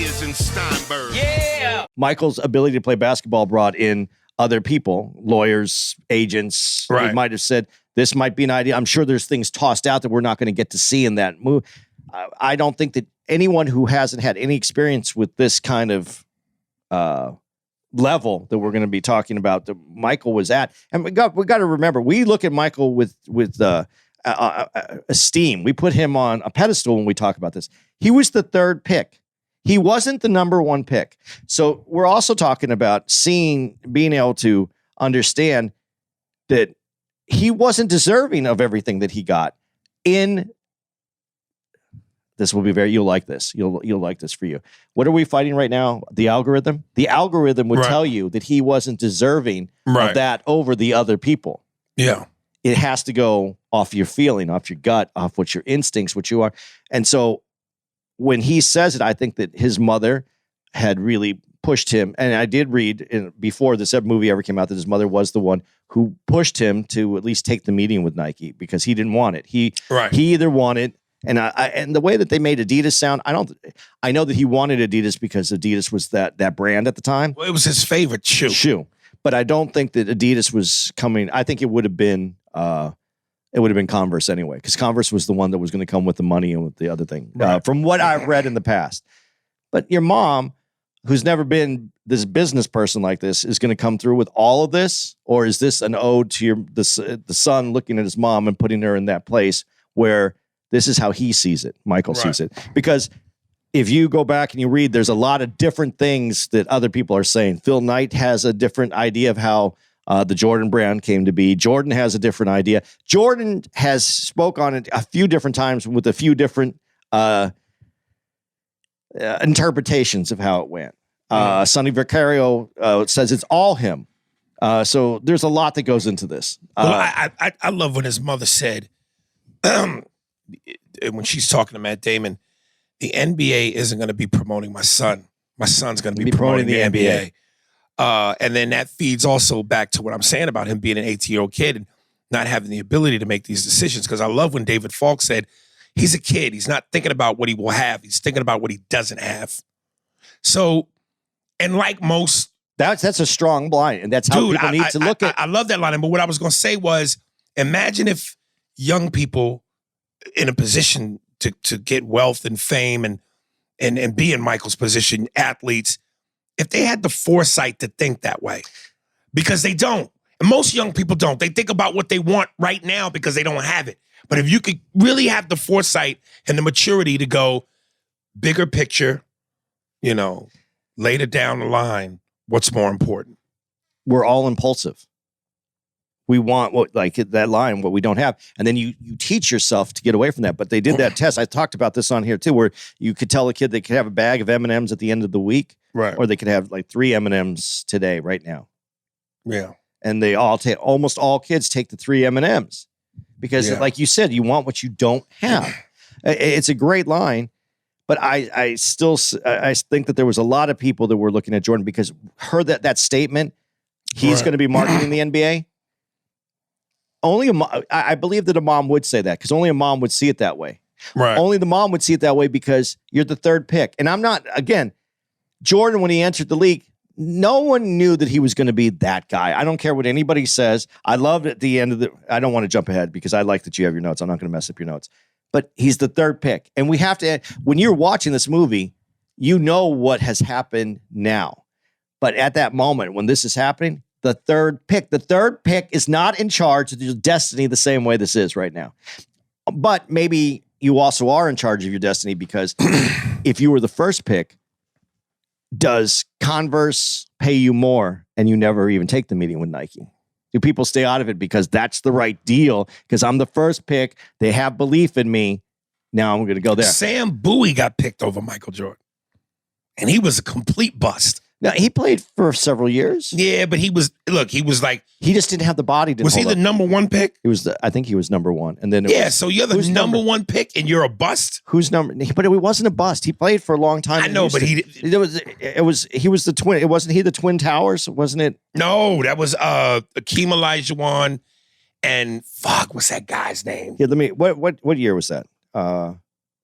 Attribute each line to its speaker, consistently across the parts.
Speaker 1: years in Steinberg.
Speaker 2: Yeah.
Speaker 3: Michael's ability to play basketball brought in other people, lawyers, agents.
Speaker 4: Right.
Speaker 3: He might have said, this might be an idea. I'm sure there's things tossed out that we're not going to get to see in that movie. I don't think that anyone who hasn't had any experience with this kind of level that we're going to be talking about that Michael was at, and we got to remember, we look at Michael with esteem. We put him on a pedestal when we talk about this. He was the third pick. He wasn't the number one pick. So we're also talking about being able to understand that he wasn't deserving of everything that he got in. This will be you'll like this. You'll like this for you. What are we fighting right now? The algorithm? The algorithm would tell you that he wasn't deserving of that over the other people.
Speaker 4: Yeah.
Speaker 3: It has to go off your feeling, off your gut, off what your instincts, what you are. And so when he says it, I think that his mother had really pushed him. And I did read before this movie ever came out that his mother was the one who pushed him to at least take the meeting with Nike because he didn't want it. He either wanted, and the way that they made Adidas sound, I know that he wanted Adidas because Adidas was that brand at the time.
Speaker 4: Well, it was his favorite shoe.
Speaker 3: But I don't think that Adidas was coming. I think it would have been Converse anyway, because Converse was the one that was going to come with the money and with the other thing, from what I've read in the past. But your mom, who's never been this business person like this, is going to come through with all of this? Or is this an ode to the son looking at his mom and putting her in that place where this is how he sees it, Michael sees it? Because if you go back and you read, there's a lot of different things that other people are saying. Phil Knight has a different idea of how the Jordan brand came to be. Jordan has a different idea. Jordan has spoke on it a few different times with a few different interpretations of how it went. Sonny Vaccaro says it's all him. So there's a lot that goes into this.
Speaker 4: Well, I love when his mother said, when she's talking to Matt Damon, the NBA isn't going to be promoting my son. My son's going to be promoting the NBA. And then that feeds also back to what I'm saying about him being an 18-year-old kid and not having the ability to make these decisions. Because I love when David Falk said, he's a kid. He's not thinking about what he will have. He's thinking about what he doesn't have. So, and like most...
Speaker 3: That's a strong line, and that's how people need to look at...
Speaker 4: I love that line, but what I was going to say was, imagine if young people in a position to get wealth and fame and be in Michael's position, athletes, if they had the foresight to think that way, because they don't. And most young people don't. They think about what they want right now because they don't have it. But if you could really have the foresight and the maturity to go bigger picture, later down the line, what's more important?
Speaker 3: We're all impulsive. We want that line, what we don't have. And then you teach yourself to get away from that. But they did that test. I talked about this on here too, where you could tell a kid they could have a bag of M&Ms at the end of the week.
Speaker 4: Right.
Speaker 3: Or they could have 3 M&Ms today, right now.
Speaker 4: Yeah.
Speaker 3: And they almost all kids take the 3 M&Ms because like you said, you want what you don't have. It's a great line. But I think that there was a lot of people that were looking at Jordan because heard that statement, he's going to be marketing the NBA. I believe that a mom would say that because only a mom would see it that way.
Speaker 4: Right.
Speaker 3: Only the mom would see it that way because you're the third pick. And I'm not, again, Jordan, when he entered the league, no one knew that he was going to be that guy. I don't care what anybody says. I loved at the end of I don't want to jump ahead because I like that you have your notes. I'm not going to mess up your notes. But he's the third pick. And we have to, when you're watching this movie, you know what has happened now. But at that moment, when this is happening, the third pick is not in charge of your destiny the same way this is right now. But maybe you also are in charge of your destiny because if you were the first pick, does Converse pay you more and you never even take the meeting with Nike? Do people stay out of it because that's the right deal? Because I'm the first pick. They have belief in me. Now I'm going to go there.
Speaker 4: Sam Bowie got picked over Michael Jordan. And he was a complete bust.
Speaker 3: Now, he played for several years.
Speaker 4: Yeah, but he was like...
Speaker 3: He just didn't have the body to
Speaker 4: Was he the number one pick?
Speaker 3: I think he was number one. And then
Speaker 4: so you're the number one pick and you're a bust?
Speaker 3: Who's number... But it wasn't a bust. He played for a long time.
Speaker 4: I know, but he
Speaker 3: was the twin. It wasn't he the Twin Towers? Wasn't it?
Speaker 4: No, that was Akeem Olajuwon and what's that guy's name?
Speaker 3: Yeah, what year was that?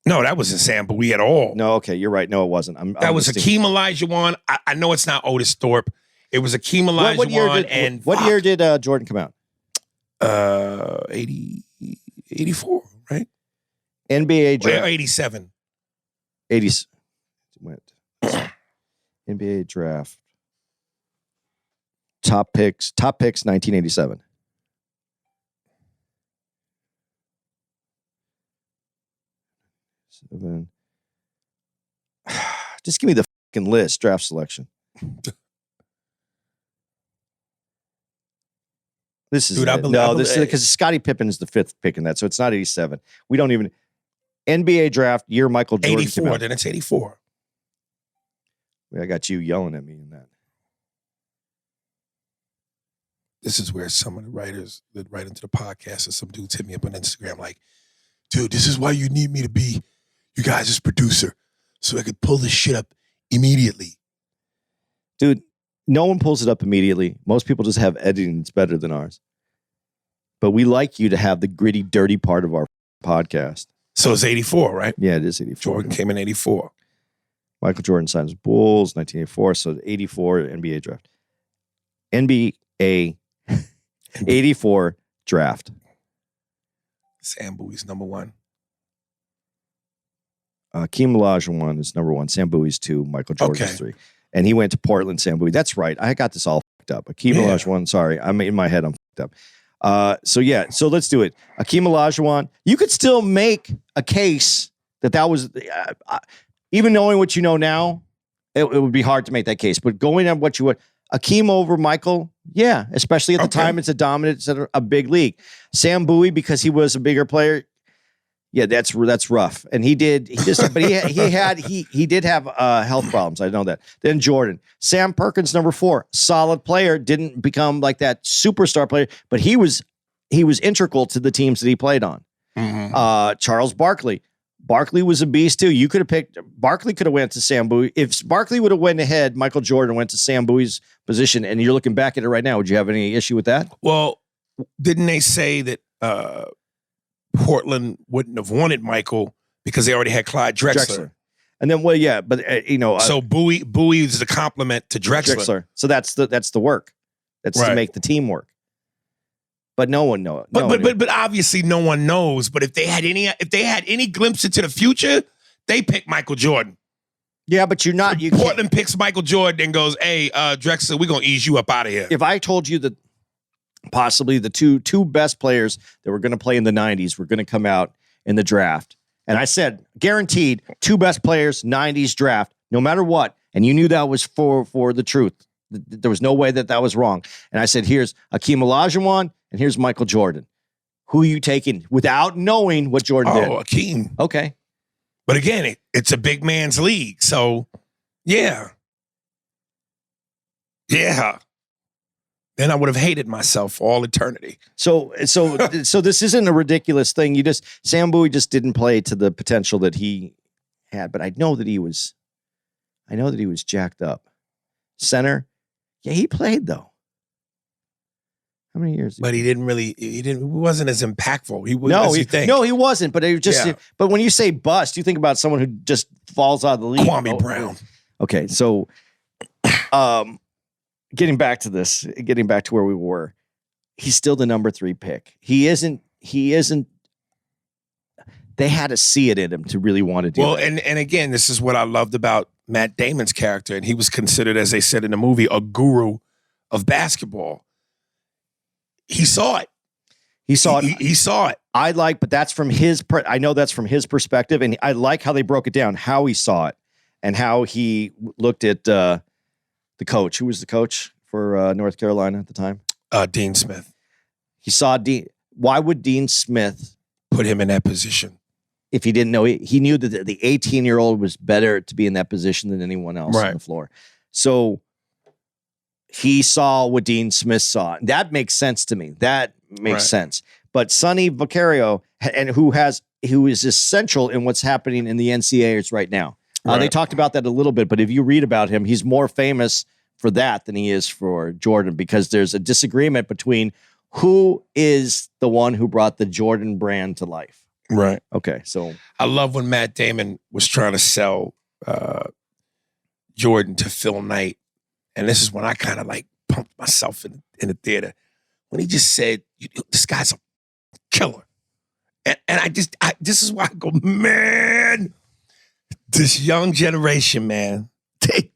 Speaker 4: No, that wasn't Sam Bowie at all.
Speaker 3: No, okay, you're right. No, it wasn't.
Speaker 4: That was Hakeem Olajuwon. I know it's not Otis Thorpe. It was Hakeem Olajuwon.
Speaker 3: What year did Jordan come out?
Speaker 4: 84, right?
Speaker 3: NBA draft.
Speaker 4: 87.
Speaker 3: 80s. Went. NBA draft. Top picks, 1987. Seven. Just give me the fucking list, draft selection. This is this is because Scottie Pippen is the 5th pick in that, so it's not 87. We don't even NBA draft year Michael Jordan
Speaker 4: 84.
Speaker 3: came out.
Speaker 4: Then it's 84.
Speaker 3: I got you yelling at me in that.
Speaker 4: This is where some of the writers that write into the podcast, or some dudes hit me up on Instagram like, dude, this is why you need me to be you guys' producer, so I could pull this shit up immediately.
Speaker 3: Dude, no one pulls it up immediately. Most people just have editing that's better than ours. But we like you to have the gritty, dirty part of our podcast.
Speaker 4: So it's 84, right?
Speaker 3: Yeah, it is 84.
Speaker 4: Jordan came in 84.
Speaker 3: Michael Jordan signs Bulls, 1984. So 84 NBA draft. NBA 84 draft.
Speaker 4: Sam Bowie's number 1.
Speaker 3: Hakeem Olajuwon is number 1. Sam Bowie's 2. Michael Jordan's 3. And he went to Portland, Sam Bowie. That's right. I got this all fucked up. Hakeem Olajuwon. Sorry, I'm in my head. I'm fucked up. So let's do it. Hakeem Olajuwon. You could still make a case that was, even knowing what you know now, it would be hard to make that case. But going on what you would, Hakeem over Michael, yeah, especially at the time, it's a dominant, it's a big league. Sam Bowie, because he was a bigger player, yeah, that's rough. And he did have health problems. I know that. Then Jordan. Sam Perkins, number 4, solid player, didn't become like that superstar player, but he was integral to the teams that he played on. Mm-hmm. Charles Barkley. Barkley was a beast too. You could have picked Barkley. Could have went to Sam Bowie. If Barkley would have went ahead, Michael Jordan went to Sam Bowie's position, and you're looking back at it right now. Would you have any issue with that?
Speaker 4: Well, didn't they say that Portland wouldn't have wanted Michael because they already had Clyde Drexler.
Speaker 3: And then,
Speaker 4: so Bowie is the compliment to Drexler.
Speaker 3: So that's the work. That's to make the team work. But no one knows.
Speaker 4: But obviously no one knows. But if they had any glimpse into the future, they pick Michael Jordan.
Speaker 3: Yeah, but
Speaker 4: Portland picks Michael Jordan and goes, "Hey, Drexler, we're gonna ease you up out of here."
Speaker 3: If I told you that possibly the two best players that were going to play in the 90s were going to come out in the draft, and I said guaranteed 2 best players 90s draft, no matter what, and you knew that was for the truth. There was no way that was wrong. And I said, here's Hakeem Olajuwon and here's Michael Jordan. Who are you taking without knowing what Jordan did?
Speaker 4: Oh, Hakeem.
Speaker 3: Okay.
Speaker 4: But again, it's a big man's league. So, yeah. Yeah. Then I would have hated myself for all eternity.
Speaker 3: So this isn't a ridiculous thing. Sam Bowie just didn't play to the potential that he had, but I know that he was jacked up. Center. Yeah, he played though. How many years?
Speaker 4: But he wasn't as impactful. He
Speaker 3: wasn't, but it just but when you say bust, you think about someone who just falls out of the league.
Speaker 4: Kwame Brown.
Speaker 3: Okay, so getting back to where we were, he's still the number 3 pick. He isn't they had to see it in him to really want to do it.
Speaker 4: And again, this is what I loved about Matt Damon's character. And he was considered, as they said in the movie, a guru of basketball. He saw it. He saw it.
Speaker 3: But that's from I know that's from his perspective. And I like how they broke it down, how he saw it and how he looked at the coach. Who was the coach for North Carolina at the time?
Speaker 4: Dean Smith.
Speaker 3: He saw Dean. Why would Dean Smith
Speaker 4: put him in that position?
Speaker 3: If he didn't know, he knew that the 18-year-old was better to be in that position than anyone else on the floor. So he saw what Dean Smith saw. That makes sense to me. That makes sense. But Sonny Vaccaro, and who is essential in what's happening in the NCAAs right now. They talked about that a little bit, but if you read about him, he's more famous for that than he is for Jordan, because there's a disagreement between who is the one who brought the Jordan brand to life.
Speaker 4: Right.
Speaker 3: Okay, so
Speaker 4: I love when Matt Damon was trying to sell Jordan to Phil Knight. And this is when I kind of like pumped myself in the theater. When he just said, this guy's a killer. And this is why I go, man, this young generation, man, they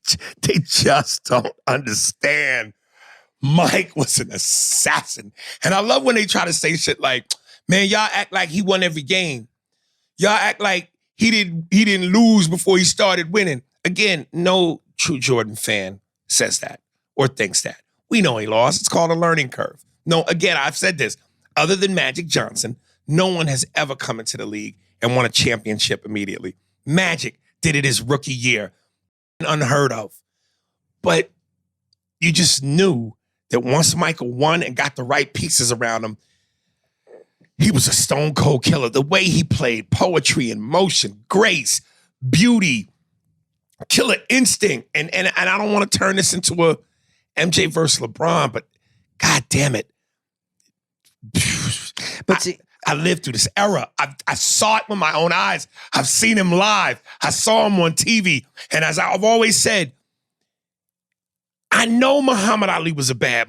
Speaker 4: just don't understand. Mike was an assassin. And I love when they try to say shit like, man, y'all act like he won every game. Y'all act like he didn't lose before he started winning. Again, no true Jordan fan says that or thinks that. We know he lost. It's called a learning curve. No, again, I've said this. Other than Magic Johnson, no one has ever come into the league and won a championship immediately. Magic did it his rookie year. Unheard of. But you just knew that once Michael won and got the right pieces around him, he was a stone cold killer. The way he played, poetry and motion, grace, beauty, killer instinct. And I don't want to turn this into a MJ versus LeBron, but God damn it.
Speaker 3: but see,
Speaker 4: I lived through this era. I saw it with my own eyes. I've seen him live. I saw him on TV. And as I've always said, I know Muhammad Ali was a bad.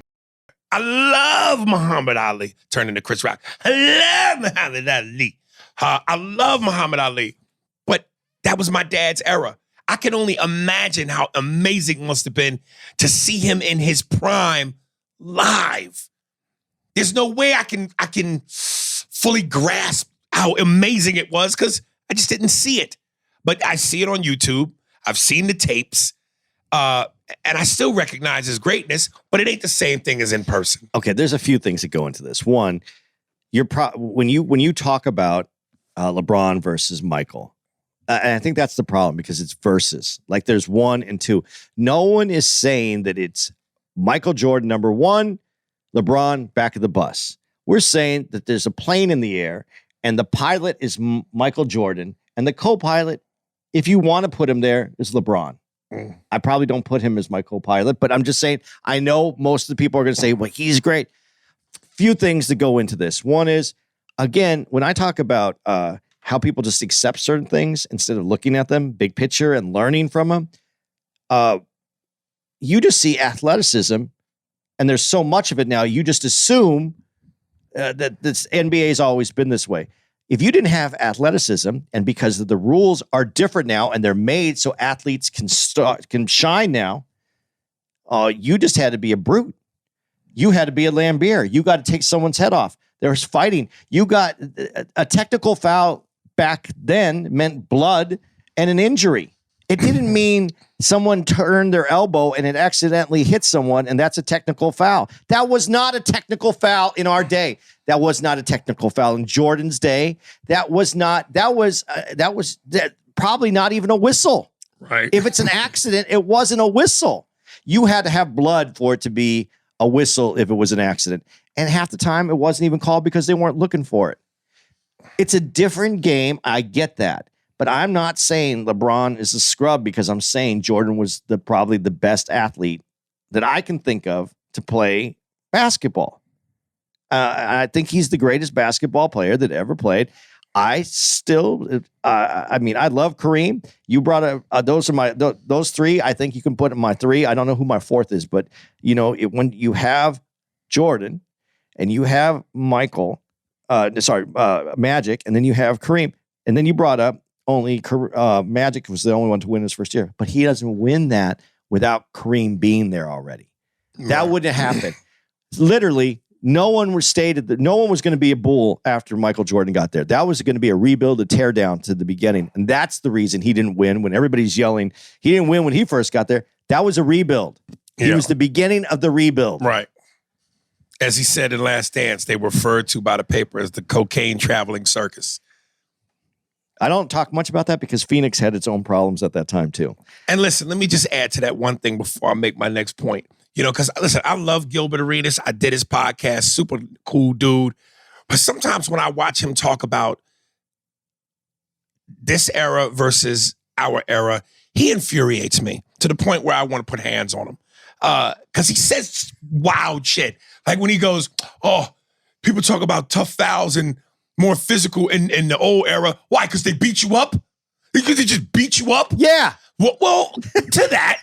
Speaker 4: I love Muhammad Ali. Turning to Chris Rock. I love Muhammad Ali. I love Muhammad Ali. But that was my dad's era. I can only imagine how amazing it must have been to see him in his prime live. There's no way I can fully grasp how amazing it was because I just didn't see it. But I see it on YouTube. I've seen the tapes. And I still recognize his greatness, but it ain't the same thing as in person.
Speaker 3: Okay, there's a few things that go into this. One, when you talk about LeBron versus Michael, and I think that's the problem because it's versus. Like there's 1 and 2. No one is saying that it's Michael Jordan number 1, LeBron back of the bus. We're saying that there's a plane in the air and the pilot is Michael Jordan and the co-pilot, if you want to put him there, is LeBron. I probably don't put him as my co-pilot, but I'm just saying, I know most of the people are going to say, well, he's great. Few things that go into this. One is, again, when I talk about how people just accept certain things instead of looking at them, big picture and learning from them, you just see athleticism, and there's so much of it now, you just assume that this NBA has always been this way. If you didn't have athleticism, and because the rules are different now and they're made so athletes can shine now, you just had to be a brute. You had to be a Lambeer. You got to take someone's head off. There's fighting. You got a technical foul back then meant blood and an injury. It didn't mean someone turned their elbow and it accidentally hit someone and that's a technical foul. That was not a technical foul in our day. That was not a technical foul in Jordan's day. That was probably not even a whistle.
Speaker 4: Right.
Speaker 3: If it's an accident, it wasn't a whistle. You had to have blood for it to be a whistle if it was an accident. And half the time it wasn't even called because they weren't looking for it. It's a different game. I get that. But I'm not saying LeBron is a scrub because I'm saying Jordan was probably the best athlete that I can think of to play basketball. I think he's the greatest basketball player that ever played. I love Kareem. You brought those 3. I think you can put in my 3. I don't know who my 4th is, but when you have Jordan and you have Magic, and then you have Kareem, and then you brought up only Magic was the only one to win his first year, but he doesn't win that without Kareem being there already. Right. That wouldn't happen. Literally, no one was stated that no one was going to be a Bull after Michael Jordan got there. That was going to be a rebuild, a tear down to the beginning. And that's the reason he didn't win when everybody's yelling. He didn't win when he first got there. That was a rebuild. He was the beginning of the rebuild.
Speaker 4: Right. As he said in Last Dance, they were referred to by the paper as the cocaine traveling circus.
Speaker 3: I don't talk much about that because Phoenix had its own problems at that time too.
Speaker 4: And listen, let me just add to that one thing before I make my next point. Because listen, I love Gilbert Arenas. I did his podcast, super cool dude. But sometimes when I watch him talk about this era versus our era, he infuriates me to the point where I want to put hands on him. Because he says wild shit. Like when he goes, oh, people talk about tough fouls and more physical in the old era. Why? Because they beat you up? Because they just beat you up?
Speaker 3: Yeah.
Speaker 4: Well, to that,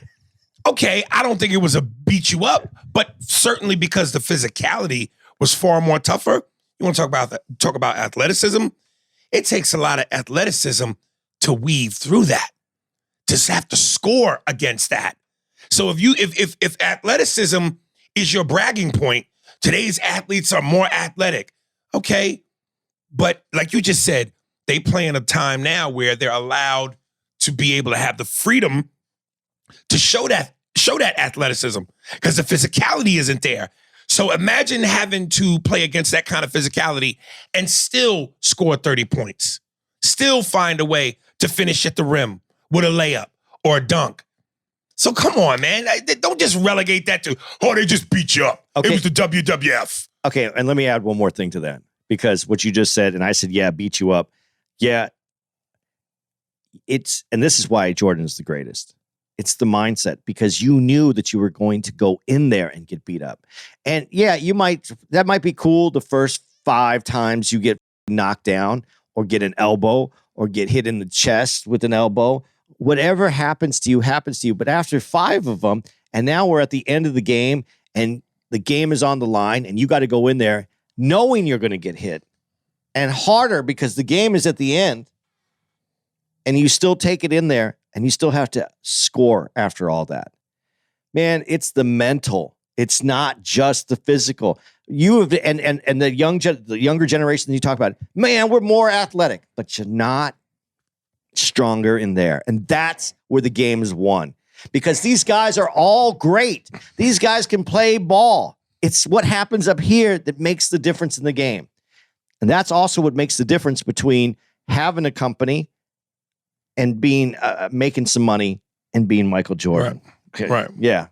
Speaker 4: okay, I don't think it was a beat you up, but certainly because the physicality was far more tougher. You want to talk about athleticism? It takes a lot of athleticism to weave through that, to have to score against that. So if athleticism is your bragging point, today's athletes are more athletic. Okay, but like you just said, they play in a time now where they're allowed to be able to have the freedom to show that athleticism because the physicality isn't there. So imagine having to play against that kind of physicality and still score 30 points, still find a way to finish at the rim with a layup or a dunk. So come on, man. Don't just relegate that to, they just beat you up.
Speaker 3: Okay.
Speaker 4: It was the WWF.
Speaker 3: Okay, and let me add one more thing to that. Because what you just said, and I said, yeah, beat you up. Yeah, and this is why Jordan is the greatest. It's the mindset, because you knew that you were going to go in there and get beat up. And yeah, that might be cool the first 5 times you get knocked down or get an elbow or get hit in the chest with an elbow. Whatever happens to you, happens to you. But after 5 of them, and now we're at the end of the game and the game is on the line and you got to go in there knowing you're going to get hit and harder because the game is at the end and you still take it in there and you still have to score after all that. Man, it's the mental. It's not just the physical. You have and the younger generation that you talk about, man, we're more athletic, but you're not stronger in there. And that's where the game is won. Because these guys are all great. These guys can play ball. It's what happens up here that makes the difference in the game. And that's also what makes the difference between having a company and being making some money and being Michael Jordan.
Speaker 4: Right.
Speaker 3: Okay.
Speaker 4: Right.
Speaker 3: Yeah.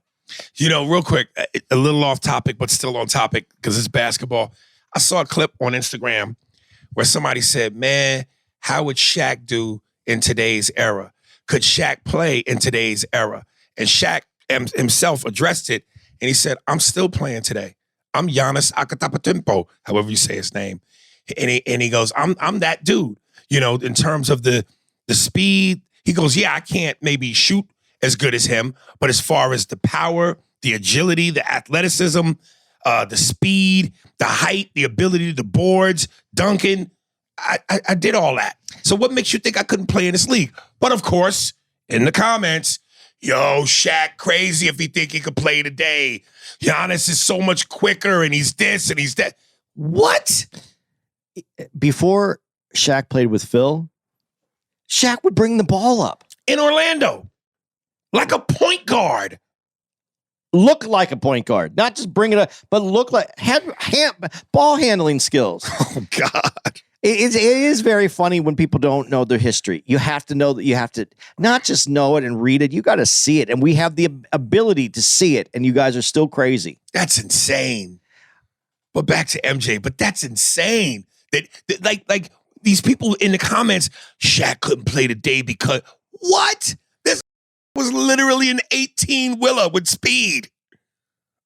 Speaker 4: You know, real quick, a little off topic, but still on topic because it's basketball. I saw a clip on Instagram where somebody said, man, how would Shaq do in today's era? Could Shaq play in today's era? And Shaq himself addressed it, and he said, I'm still playing today. I'm Giannis Akatapatimpo, however you say his name. And he goes, I'm that dude, you know, in terms of the speed. He goes, yeah, I can't maybe shoot as good as him, but as far as the power, the agility, the athleticism, the speed, the height, the ability, the boards, dunking, I did all that. So what makes you think I couldn't play in this league? But of course, in the comments, yo, Shaq crazy if he think he could play today. Giannis is so much quicker and he's this and he's that. What?
Speaker 3: Before Shaq played with Phil, Shaq would bring the ball up.
Speaker 4: In Orlando. Like a point guard.
Speaker 3: Look like a point guard. Not just bring it up, but look like ball handling skills.
Speaker 4: Oh, God.
Speaker 3: It is very funny when people don't know their history. You have to know that you have to not just know it and read it. You got to see it. And we have the ability to see it. And you guys are still crazy.
Speaker 4: That's insane. But back to MJ. But that's insane. That like these people in the comments, Shaq couldn't play today because what? This was literally an 18-wheeler with speed.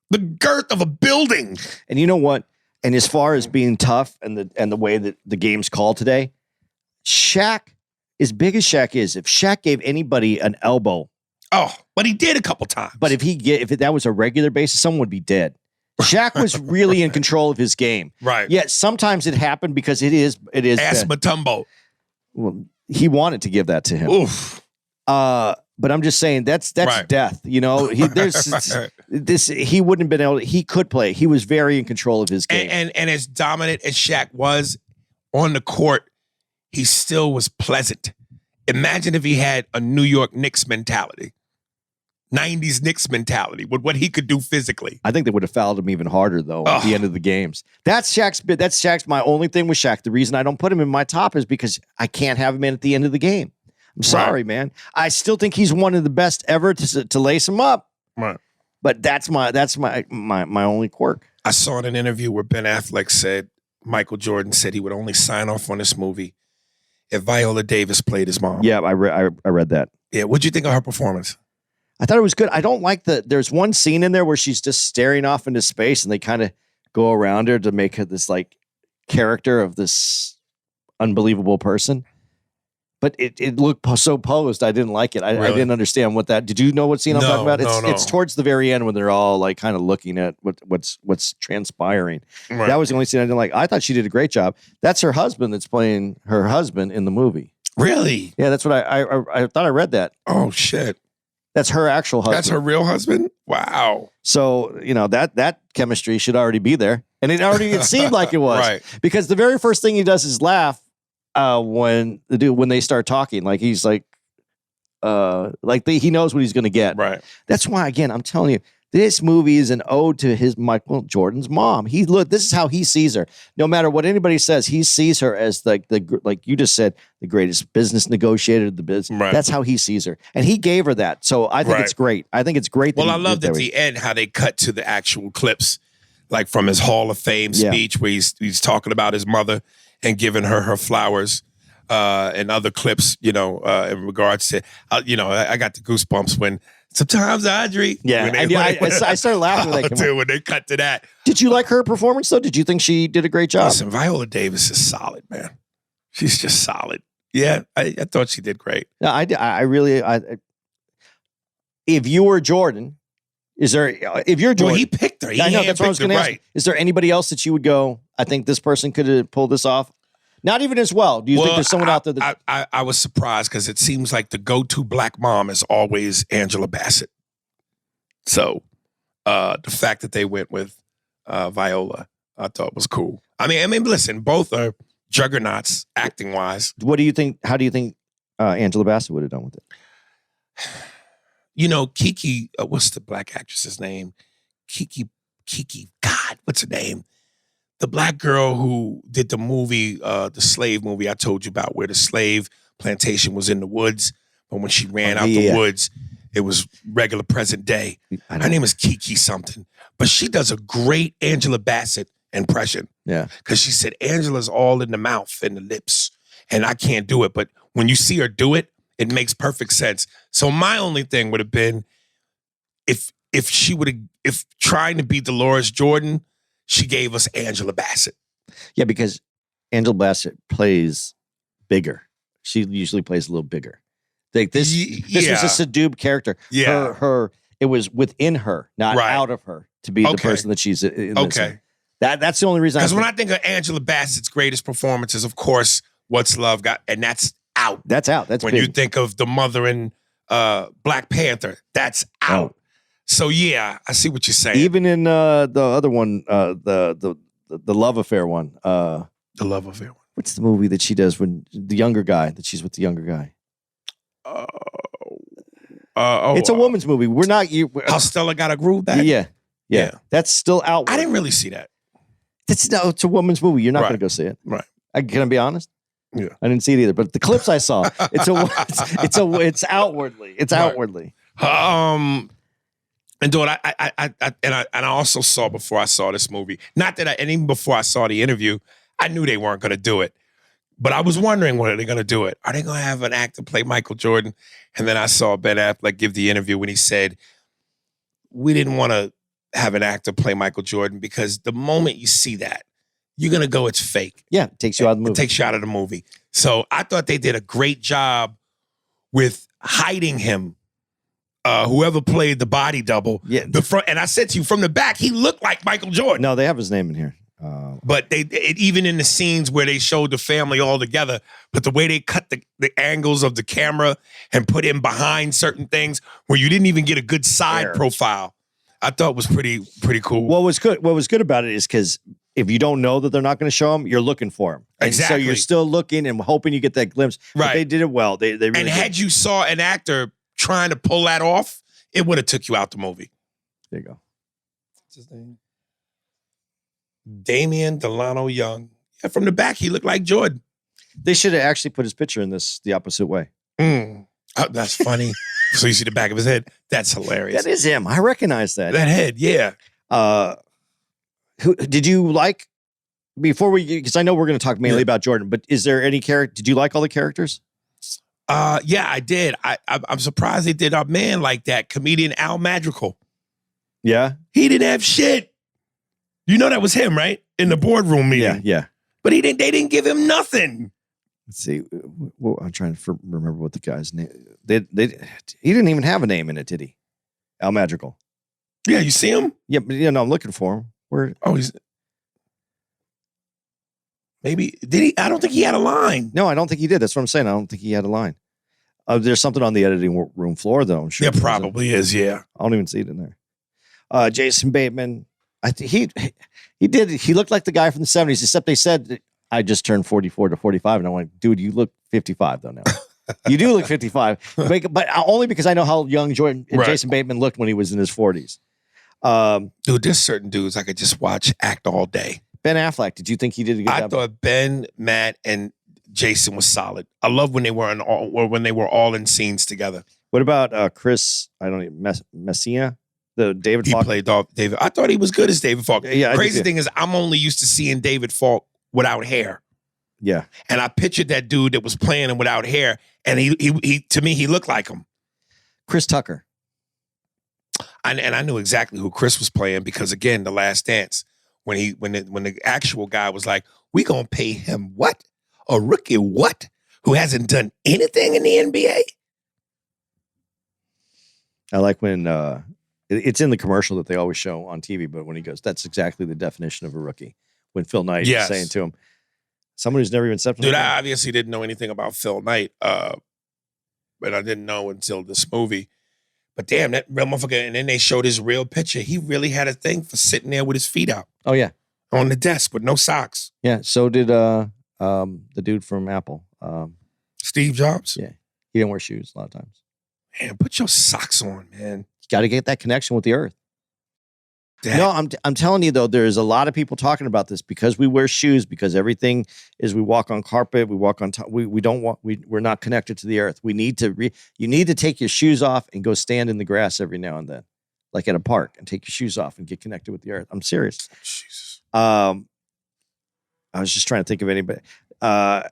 Speaker 4: The girth of a building.
Speaker 3: And you know what? And as far as being tough and the way that the game's called today, Shaq, as big as Shaq is, if Shaq gave anybody an elbow.
Speaker 4: Oh, but he did a couple times.
Speaker 3: But if that was a regular basis, someone would be dead. Shaq was really in control of his game.
Speaker 4: Right.
Speaker 3: Yet sometimes it happened because it is
Speaker 4: Ass Matumbo.
Speaker 3: Well, he wanted to give that to him.
Speaker 4: Oof.
Speaker 3: But I'm just saying that's
Speaker 4: Right.
Speaker 3: death. You know, he wouldn't have been able to, he could play. He was very in control of his game.
Speaker 4: And as dominant as Shaq was on the court, he still was pleasant. Imagine if he had a New York Knicks mentality. 90s Knicks mentality with what he could do physically.
Speaker 3: I think they would have fouled him even harder though at the end of the games. That's Shaq's my only thing with Shaq. The reason I don't put him in my top is because I can't have him in at the end of the game. I'm sorry, man. I still think he's one of the best ever to lace him up.
Speaker 4: Right.
Speaker 3: But that's my only quirk.
Speaker 4: I saw in an interview where Ben Affleck said Michael Jordan said he would only sign off on this movie if Viola Davis played his mom.
Speaker 3: Yeah, I read that.
Speaker 4: Yeah, what'd you think of her performance?
Speaker 3: I thought it was good. I don't like there's one scene in there where she's just staring off into space and they kind of go around her to make her this like character of this unbelievable person. But it looked so posed. I didn't like it. I didn't understand what that. Did you know what scene I'm talking about? It's towards the very end when they're all like kind of looking at what's transpiring.
Speaker 4: Right.
Speaker 3: That was the only scene I didn't like. I thought she did a great job. That's her husband that's playing her husband in the movie.
Speaker 4: Really?
Speaker 3: Yeah, that's what I thought I read that.
Speaker 4: Oh shit.
Speaker 3: That's her actual husband.
Speaker 4: That's her real husband? Wow.
Speaker 3: So, that chemistry should already be there. And it seemed like it was.
Speaker 4: Right.
Speaker 3: Because the very first thing he does is laugh when they start talking. Like he's like he knows what he's going to get.
Speaker 4: Right.
Speaker 3: That's why, again, I'm telling you, this movie is an ode to Michael Jordan's mom. This is how he sees her. No matter what anybody says, he sees her as like you just said, the greatest business negotiator of the business.
Speaker 4: Right.
Speaker 3: That's how he sees her. And he gave her that. So I think it's great. I think it's great.
Speaker 4: Well, I loved at the end how they cut to the actual clips, like from his Hall of Fame speech where he's talking about his mother and giving her flowers. And other clips, in regards to, I got the goosebumps when sometimes Audrey.
Speaker 3: Yeah, I started laughing
Speaker 4: when they cut to that.
Speaker 3: Did you like her performance though? Did you think she did a great job?
Speaker 4: Listen, Viola Davis is solid, man. She's just solid. Yeah, I thought she did great.
Speaker 3: No, I really. If you were Jordan, if you're Jordan,
Speaker 4: well, he picked her.
Speaker 3: I know that's what I was going to ask. Is there anybody else that you would go? I think this person could have pulled this off. Not even as well. Do you think there's someone out there that
Speaker 4: I was surprised because it seems like the go-to black mom is always Angela Bassett. So the fact that they went with Viola, I thought was cool. I mean, listen, both are juggernauts acting wise.
Speaker 3: What do you think? How do you think Angela Bassett would have done with it?
Speaker 4: Kiki, what's the black actress's name? Kiki, God, what's her name? The black girl who did the movie, the slave movie I told you about, where the slave plantation was in the woods, but when she ran out the woods, it was regular present day. Her name is Kiki something, but she does a great Angela Bassett impression.
Speaker 3: Yeah,
Speaker 4: because she said Angela's all in the mouth and the lips, and I can't do it. But when you see her do it, it makes perfect sense. So my only thing would have been if trying to be Dolores Jordan, she gave us Angela Bassett. Yeah,
Speaker 3: because Angela Bassett plays bigger. She usually plays a little bigger. Like this was a subdued character.
Speaker 4: Yeah,
Speaker 3: it was within her, not out of her, to be the person that she's in.
Speaker 4: Okay,
Speaker 3: that's the only reason.
Speaker 4: Because when I think of Angela Bassett's greatest performances, of course, What's Love Got, and that's out.
Speaker 3: That's out. That's
Speaker 4: when
Speaker 3: big.
Speaker 4: you think of the mother in Black Panther. That's out. So yeah, I see what you're saying.
Speaker 3: Even in the other one, the love affair one.
Speaker 4: The love affair one.
Speaker 3: What's the movie that she does when the younger guy that she's with the younger guy? It's a woman's movie. We're not you.
Speaker 4: How Stella Got a Groove Back.
Speaker 3: Yeah. That's still out.
Speaker 4: I didn't really see that.
Speaker 3: It's a woman's movie. You're not going to go see it.
Speaker 4: Right.
Speaker 3: Can I be honest?
Speaker 4: Yeah.
Speaker 3: I didn't see it either. But the clips I saw, it's outwardly. It's outwardly.
Speaker 4: And dude, I also saw before I saw this movie, and even before I saw the interview, I knew they weren't going to do it. But I was wondering, when are they going to do it? Are they going to have an actor play Michael Jordan? And then I saw Ben Affleck give the interview when he said, we didn't want to have an actor play Michael Jordan because the moment you see that, you're going to go, it's fake.
Speaker 3: Yeah, it takes you out of the movie.
Speaker 4: It takes you out of the movie. So I thought they did a great job with hiding him. Whoever played the body double, the front, and I said to you, from the back, he looked like Michael Jordan.
Speaker 3: No, they have his name in here.
Speaker 4: But even in the scenes where they showed the family all together, but the way they cut the angles of the camera and put him behind certain things where you didn't even get a good side profile, I thought was pretty cool.
Speaker 3: What was good about it is because if you don't know that they're not going to show him, you're looking for him.
Speaker 4: Exactly.
Speaker 3: So you're still looking and hoping you get that glimpse.
Speaker 4: Right.
Speaker 3: But they did it well. They really
Speaker 4: and had you saw an actor trying to pull that off, it would have took you out the movie.
Speaker 3: There you go.
Speaker 4: What's his name? Damian Delano Young. Yeah, from the back, he looked like Jordan.
Speaker 3: They should have actually put his picture in the opposite way.
Speaker 4: Oh, that's funny. So you see the back of his head? That's hilarious.
Speaker 3: That is him. I recognize that.
Speaker 4: That head, yeah.
Speaker 3: Who did you like before because I know we're going to talk mainly about Jordan, but is there any character? Did you like all the characters?
Speaker 4: Yeah, I did. I'm surprised they did our man like that, comedian Al Madrigal.
Speaker 3: Yeah.
Speaker 4: He didn't have shit. You know that was him, right? In the boardroom meeting.
Speaker 3: Yeah.
Speaker 4: But they didn't give him nothing.
Speaker 3: Let's see. Well, I'm trying to remember what the guy's name. He didn't even have a name in it, did he? Al Madrigal.
Speaker 4: Yeah, you see him?
Speaker 3: Yeah, but I'm looking for him. Where?
Speaker 4: Oh, maybe did he? I don't think he had a line.
Speaker 3: No, I don't think he did. That's what I'm saying. I don't think he had a line. There's something on the editing room floor, though. I'm sure
Speaker 4: there probably is. Yeah,
Speaker 3: I don't even see it in there. Jason Bateman. I think he did. He looked like the guy from the 70s, except they said I just turned 44 to 45, and I'm like, dude, you look 55 though now. You do look 55, but only because I know how young Jason Bateman looked when he was in his 40s.
Speaker 4: Dude, there's certain dudes I could just watch act all day.
Speaker 3: Ben Affleck, did you think he did a good job?
Speaker 4: I thought Ben, Matt, and Jason was solid. I love when they were all in scenes together.
Speaker 3: What about Chris? I don't know, Messina, the David Falk.
Speaker 4: He played David. I thought he was good as David Falk.
Speaker 3: Yeah.
Speaker 4: Crazy thing is, I'm only used to seeing David Falk without hair.
Speaker 3: Yeah,
Speaker 4: and I pictured that dude that was playing him without hair, and he to me he looked like him.
Speaker 3: Chris Tucker.
Speaker 4: And I knew exactly who Chris was playing because again, The Last Dance, when the actual guy was like, "We gonna pay him what? A rookie what? Who hasn't done anything in the NBA?"
Speaker 3: I like when it's in the commercial that they always show on TV, but when he goes, "That's exactly the definition of a rookie." When Phil Knight is saying to him, someone who's never even stepped on
Speaker 4: Dude, I obviously didn't know anything about Phil Knight, but I didn't know until this movie. But damn, that real motherfucker. And then they showed his real picture. He really had a thing for sitting there with his feet out.
Speaker 3: Oh, yeah.
Speaker 4: On the desk with no socks.
Speaker 3: Yeah, so did the dude from Apple.
Speaker 4: Steve Jobs?
Speaker 3: Yeah. He didn't wear shoes a lot of times.
Speaker 4: Man, put your socks on, man.
Speaker 3: You got to get that connection with the earth.
Speaker 4: That,
Speaker 3: no, I'm telling you, though, there's a lot of people talking about this because we wear shoes, because everything is we walk on carpet, we walk on top. We don't walk, we're not connected to the earth. We need to you need to take your shoes off and go stand in the grass every now and then, like at a park, and take your shoes off and get connected with the earth. I'm serious.
Speaker 4: Jesus.
Speaker 3: I was just trying to think of anybody. A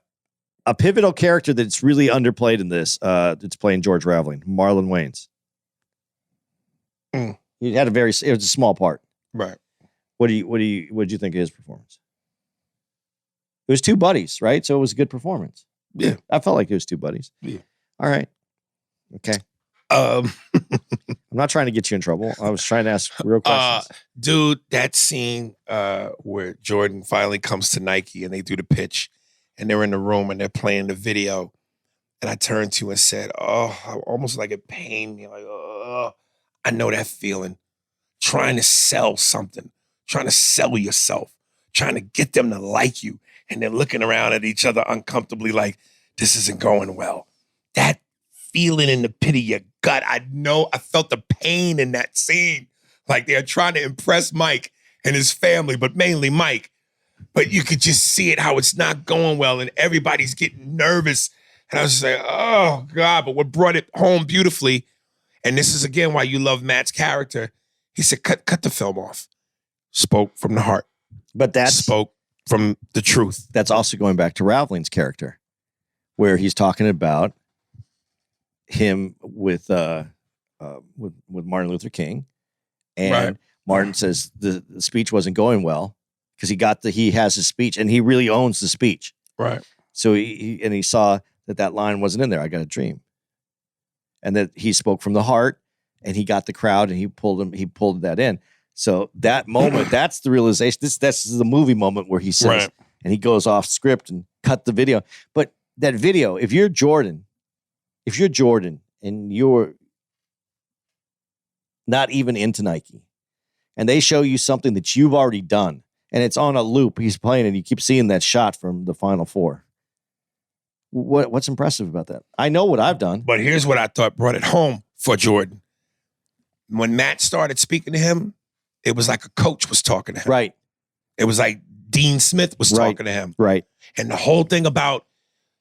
Speaker 3: pivotal character that's really underplayed in this, it's playing George Raveling, Marlon Wayans. He had it was a small part.
Speaker 4: Right.
Speaker 3: What did you think of his performance? It was two buddies, right? So it was a good performance.
Speaker 4: Yeah.
Speaker 3: I felt like it was two buddies.
Speaker 4: Yeah.
Speaker 3: All right. Okay. I'm not trying to get you in trouble. I was trying to ask real questions.
Speaker 4: Dude, that scene where Jordan finally comes to Nike and they do the pitch and they're in the room and they're playing the video. And I turned to you and said, oh, almost like it pained me. Like, oh, I know that feeling. Trying to sell something, trying to sell yourself, trying to get them to like you. And then looking around at each other uncomfortably like, this isn't going well. That feeling in the pit of your gut, I felt the pain in that scene. Like they're trying to impress Mike and his family, but mainly Mike. But you could just see it, how it's not going well and everybody's getting nervous. And I was just like, oh God, but what brought it home beautifully, and this is again why you love Matt's character, he said, cut the film off. Spoke from the heart.
Speaker 3: But that
Speaker 4: spoke from the truth.
Speaker 3: That's also going back to Raveling's character, where he's talking about him with Martin Luther King. And right. Martin says the speech wasn't going well because he has his speech and he really owns the speech.
Speaker 4: Right.
Speaker 3: So he saw that line wasn't in there. I got a dream. And that he spoke from the heart and he got the crowd and he pulled that in. So that moment, that's the realization. This is the movie moment where he says, right. And he goes off script and cut the video. But that video, if you're Jordan and you're not even into Nike and they show you something that you've already done and it's on a loop, he's playing and you keep seeing that shot from the Final Four. What's impressive about that? I know what I've done.
Speaker 4: But here's what I thought brought it home for Jordan. When Matt started speaking to him, it was like a coach was talking to him.
Speaker 3: Right.
Speaker 4: It was like Dean Smith was talking to him.
Speaker 3: Right.
Speaker 4: And the whole thing about,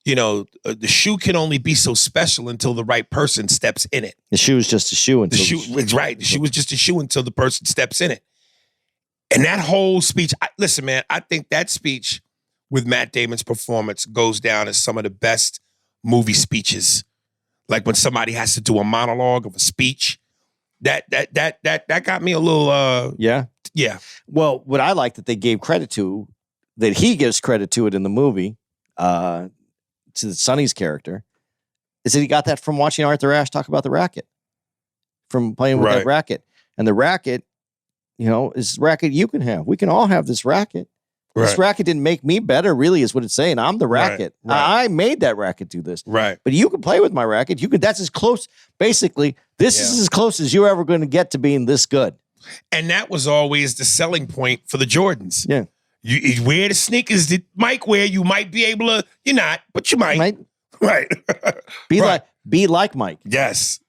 Speaker 4: the shoe can only be so special until the right person steps in it.
Speaker 3: The shoe is just a shoe until
Speaker 4: the shoe is just a shoe until the person steps in it. And that whole speech, listen, man, I think that speech with Matt Damon's performance goes down as some of the best movie speeches. Like when somebody has to do a monologue of a speech. That got me a little
Speaker 3: yeah. Well, what I like that they gave credit to, that he gives credit to it in the movie, to Sonny's character is that he got that from watching Arthur Ashe talk about the racket, from playing with that racket. And the racket, is racket you can have. We can all have this racket. Right. This racket didn't make me better, really, is what it's saying. I'm the racket. Right. I made that racket do this.
Speaker 4: Right.
Speaker 3: But you can play with my racket. That's as close. Basically, this is as close as you're ever going to get to being this good.
Speaker 4: And that was always the selling point for the Jordans.
Speaker 3: Yeah.
Speaker 4: You wear the sneakers that Mike wear. You might be able to, you're not, but you might. Right.
Speaker 3: Be like Mike.
Speaker 4: Yes.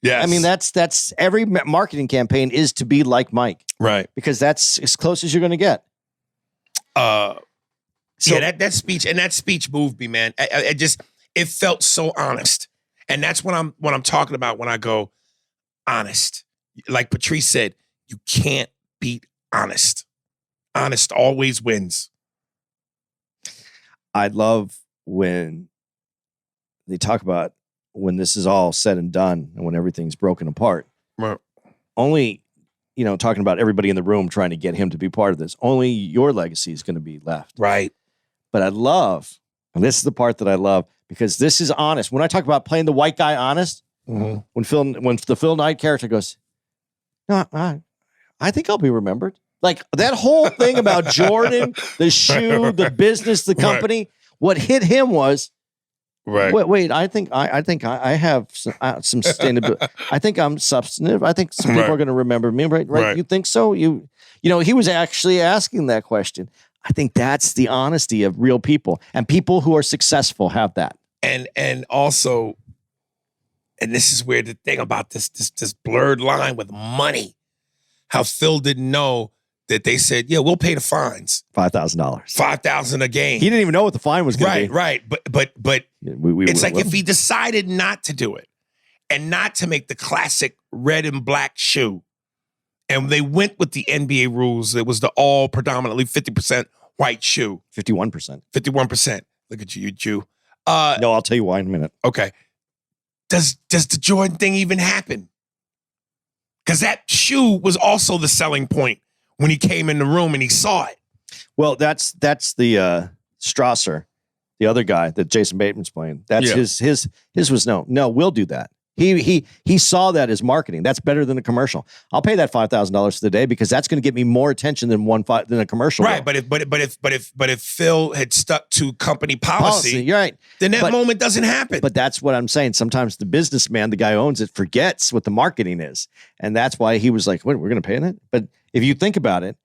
Speaker 4: Yes.
Speaker 3: I mean, that's every marketing campaign is to be like Mike.
Speaker 4: Right.
Speaker 3: Because that's as close as you're going to get.
Speaker 4: That speech moved me, man. It felt so honest. And that's what I'm talking about when I go honest. Like Patrice said, you can't beat honest. Honest always wins.
Speaker 3: I love when they talk about when this is all said and done and when everything's broken apart.
Speaker 4: Right.
Speaker 3: Only, talking about everybody in the room trying to get him to be part of this. Only your legacy is going to be left.
Speaker 4: Right.
Speaker 3: But I love, and this is the part that I love, because this is honest. When I talk about playing the white guy honest, when the Phil Knight character goes, no, I think I'll be remembered. Like that whole thing about Jordan, the shoe, the business, the company, what hit him was, wait, I think I have some sustainability. I think I'm substantive. I think some people are going to remember me, right? You think so? He was actually asking that question. I think that's the honesty of real people, and people who are successful have that.
Speaker 4: And also, and this is where the thing about this blurred line with money, how Phil didn't know that they said, yeah, we'll pay the fines.
Speaker 3: $5,000.
Speaker 4: $5,000 a game.
Speaker 3: He didn't even know what the fine was going to be.
Speaker 4: Right. But it's like if he decided not to do it and not to make the classic red and black shoe, and they went with the NBA rules, it was the all predominantly 50% white shoe.
Speaker 3: 51%.
Speaker 4: 51%. Look at you Jew.
Speaker 3: No, I'll tell you why in a minute.
Speaker 4: Okay. Does the Jordan thing even happen? Because that shoe was also the selling point when he came in the room and he saw it.
Speaker 3: Well, that's the Strasser, the other guy that Jason Bateman's playing. That's his was no, we'll do that. He saw that as marketing. That's better than a commercial. I'll pay that $5,000 for the day because that's going to get me more attention than a commercial.
Speaker 4: Right, but if Phil had stuck to company policy,
Speaker 3: you're right.
Speaker 4: Then that moment doesn't happen.
Speaker 3: But that's what I'm saying. Sometimes the businessman, the guy who owns it, forgets what the marketing is, and that's why he was like, "Wait, we're going to pay that?" But if you think about it,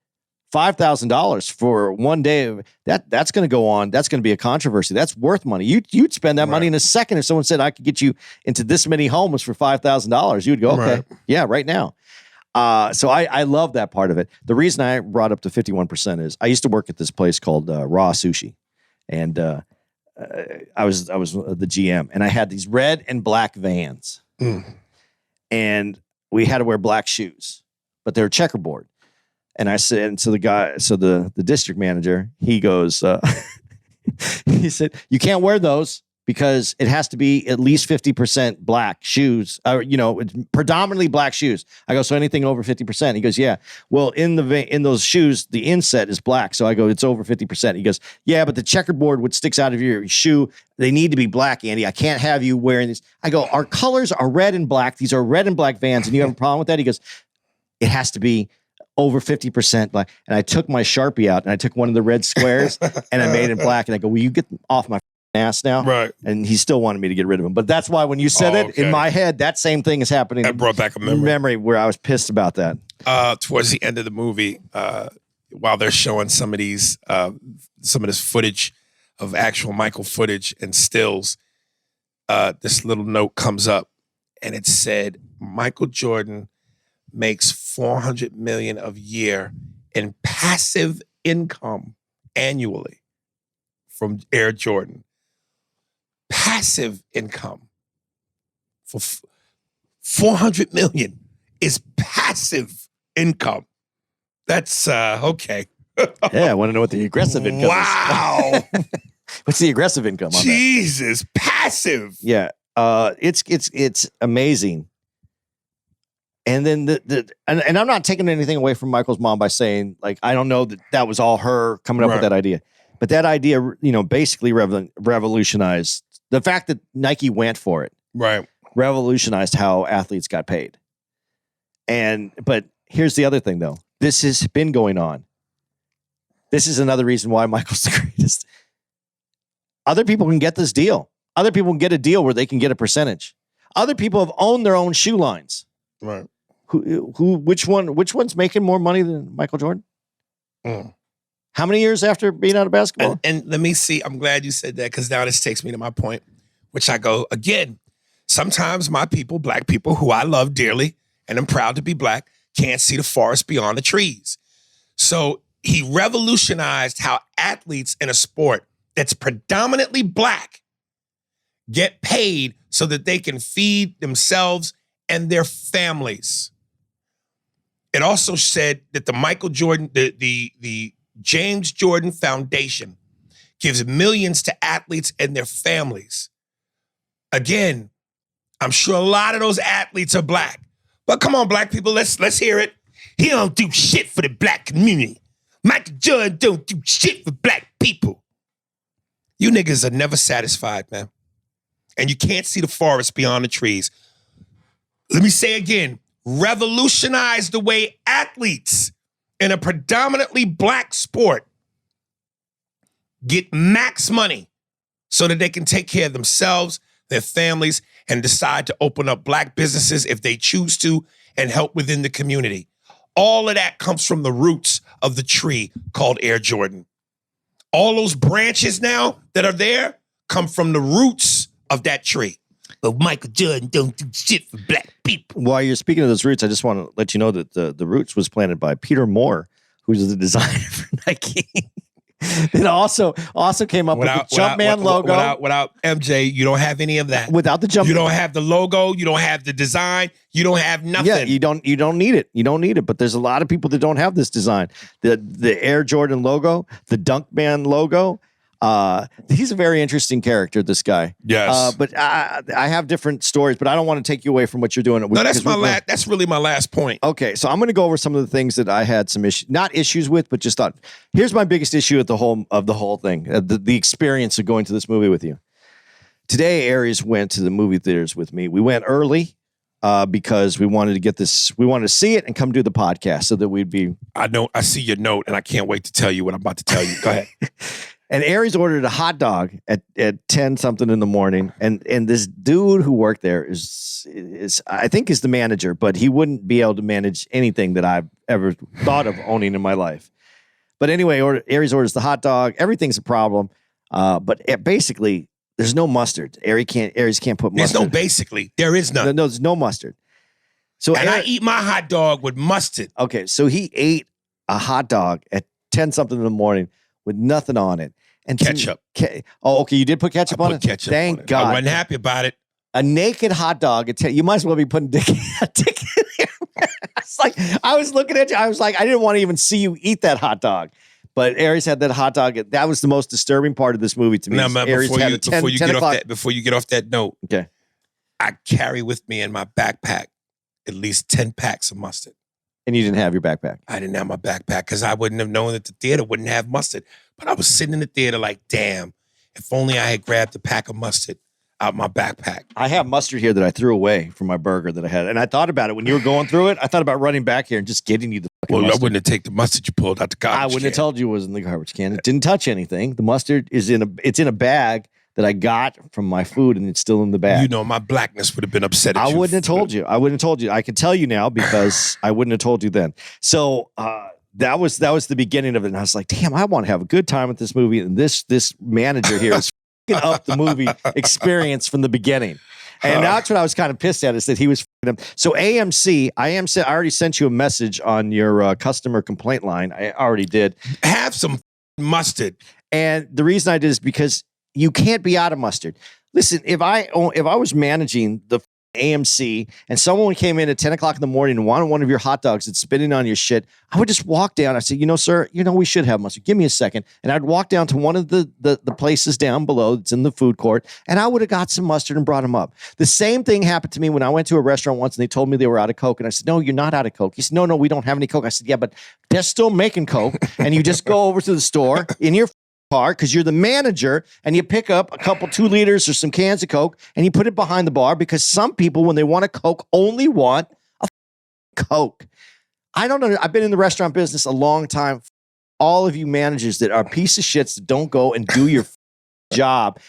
Speaker 3: $5,000 for one day, that's going to go on. That's going to be a controversy. That's worth money. You'd spend that money in a second if someone said, I could get you into this many homes for $5,000. You would go, okay, yeah, right now. So I love that part of it. The reason I brought up the 51% is I used to work at this place called Raw Sushi. And I was the GM. And I had these red and black vans. And we had to wear black shoes. But they were checkerboard. And I said, and so the district manager, he goes, he said, you can't wear those because it has to be at least 50% black shoes, it's predominantly black shoes. I go, so anything over 50%? He goes, yeah. Well, in those shoes, the inset is black. So I go, it's over 50%. He goes, yeah, but the checkerboard, what sticks out of your shoe, they need to be black, Andy. I can't have you wearing this. I go, our colors are red and black. These are red and black Vans. And you have a problem with that? He goes, it has to be over 50% black. And I took my Sharpie out and I took one of the red squares and I made it black. And I go, will you get off my ass now?
Speaker 4: Right.
Speaker 3: And he still wanted me to get rid of him. But that's why when you said it, in my head, that same thing is happening.
Speaker 4: That brought back a memory
Speaker 3: where I was pissed about that.
Speaker 4: Towards the end of the movie, while they're showing some of this footage of actual Michael footage and stills, this little note comes up and it said, Michael Jordan makes $400 million a year in passive income annually from Air Jordan. Passive income for $400 million is passive income. That's okay.
Speaker 3: Yeah, I want to know what the aggressive income is.
Speaker 4: Wow.
Speaker 3: What's the aggressive income on
Speaker 4: Jesus, that? Passive.
Speaker 3: Yeah. It's amazing. And then and I'm not taking anything away from Michael's mom by saying, like, I don't know that was all her coming up with that idea. But that idea, basically revolutionized The fact that Nike went for it
Speaker 4: Right.
Speaker 3: revolutionized how athletes got paid. But here's the other thing, though. This has been going on. This is another reason why Michael's the greatest. Other people can get this deal. Other people can get a deal where they can get a percentage. Other people have owned their own shoe lines.
Speaker 4: Right.
Speaker 3: Which one's making more money than Michael Jordan? How many years after being out of basketball?
Speaker 4: And let me see. I'm glad you said that because now this takes me to my point, which I go, again, sometimes my people, black people who I love dearly, and I'm proud to be black, can't see the forest beyond the trees. So he revolutionized how athletes in a sport that's predominantly black get paid so that they can feed themselves and their families. It also said that the Michael Jordan, the James Jordan Foundation gives millions to athletes and their families. Again, I'm sure a lot of those athletes are black. But come on, black people, let's hear it. He don't do shit for the black community. Michael Jordan don't do shit for black people. You niggas are never satisfied, man. And you can't see the forest beyond the trees. Let me say again, revolutionize the way athletes in a predominantly black sport get max money so that they can take care of themselves, their families, and decide to open up black businesses if they choose to and help within the community. All of that comes from the roots of the tree called Air Jordan. All those branches now that are there come from the roots of that tree. But Michael Jordan don't do shit for black people.
Speaker 3: While you're speaking of those roots, I just want to let you know that the roots was planted by Peter Moore, who's the designer for Nike. It also came up with the Jumpman logo.
Speaker 4: Without MJ, you don't have any of that.
Speaker 3: Without the Jumpman.
Speaker 4: You don't have the logo. You don't have the design. You don't have nothing.
Speaker 3: Yeah, you don't need it. You don't need it. But there's a lot of people that don't have this design. The Air Jordan logo, the Dunkman logo. He's a very interesting character, this guy.
Speaker 4: Yes.
Speaker 3: But I have different stories, but I don't want to take you away from what you're doing.
Speaker 4: No, that's really my last point.
Speaker 3: Okay, so I'm going to go over some of the things that I had some not issues with, but just thought, here's my biggest issue with the whole thing, the experience of going to this movie with you. Today, Aries went to the movie theaters with me. We went early because we wanted to get this, we wanted to see it and come do the podcast so that we'd be.
Speaker 4: I see your note, and I can't wait to tell you what I'm about to tell you. Go ahead.
Speaker 3: And Aries ordered a hot dog at 10 something in the morning. And this dude who worked there is I think is the manager, but he wouldn't be able to manage anything that I've ever thought of owning in my life. But anyway, Aries orders the hot dog. Everything's a problem. But basically, there's no mustard. Aries can't put mustard.
Speaker 4: There's no basically. There is none.
Speaker 3: No, there's no mustard. So
Speaker 4: I eat my hot dog with mustard.
Speaker 3: Okay, so he ate a hot dog at 10 something in the morning with nothing on it. And
Speaker 4: ketchup.
Speaker 3: Okay, you did put ketchup on it?
Speaker 4: Ketchup
Speaker 3: Thank
Speaker 4: on it.
Speaker 3: God.
Speaker 4: I wasn't happy about it.
Speaker 3: A naked hot dog. You might as well be putting dick in there. It's like, I was looking at you. I was like, I didn't want to even see you eat that hot dog. But Aries had that hot dog. That was the most disturbing part of this movie to me.
Speaker 4: Now, man, before you get off that note,
Speaker 3: okay,
Speaker 4: I carry with me in my backpack at least 10 packs of mustard.
Speaker 3: And you didn't have your backpack?
Speaker 4: I didn't have my backpack because I wouldn't have known that the theater wouldn't have mustard. But I was sitting in the theater like, damn, if only I had grabbed a pack of mustard out my backpack.
Speaker 3: I have mustard here that I threw away from my burger that I had. And I thought about it when you were going through it. I thought about running back here and just getting you the fucking mustard.
Speaker 4: I wouldn't have taken the mustard you pulled out the garbage can.
Speaker 3: I wouldn't have told you it was in the garbage can. It didn't touch anything. The mustard is in a bag that I got from my food, and it's still in the bag.
Speaker 4: You know, my blackness would have been upset at you.
Speaker 3: I wouldn't have told you. I can tell you now because I wouldn't have told you then. So that was the beginning of it. And I was like, damn, I want to have a good time with this movie. And this manager here is f***ing up the movie experience from the beginning. And that's what I was kind of pissed at, is that he was f***ing up. So AMC, I already sent you a message on your customer complaint line. I already did.
Speaker 4: Have some mustard.
Speaker 3: And the reason I did is because you can't be out of mustard. Listen, if I was managing the AMC and someone came in at 10 o'clock in the morning and wanted one of your hot dogs that's spitting on your shit, I would just walk down. I said, sir, we should have mustard. Give me a second. And I'd walk down to one of the places down below that's in the food court, and I would have got some mustard and brought them up. The same thing happened to me when I went to a restaurant once and they told me they were out of Coke. And I said, no, you're not out of Coke. He said, no, we don't have any Coke. I said, yeah, but they're still making Coke. And you just go over to the store in your car because you're the manager and you pick up a couple 2 liters or some cans of Coke and you put it behind the bar because some people, when they want a Coke, only want a Coke. I don't know. I've been in the restaurant business a long time. All of you managers that are piece of shits that don't go and do your job.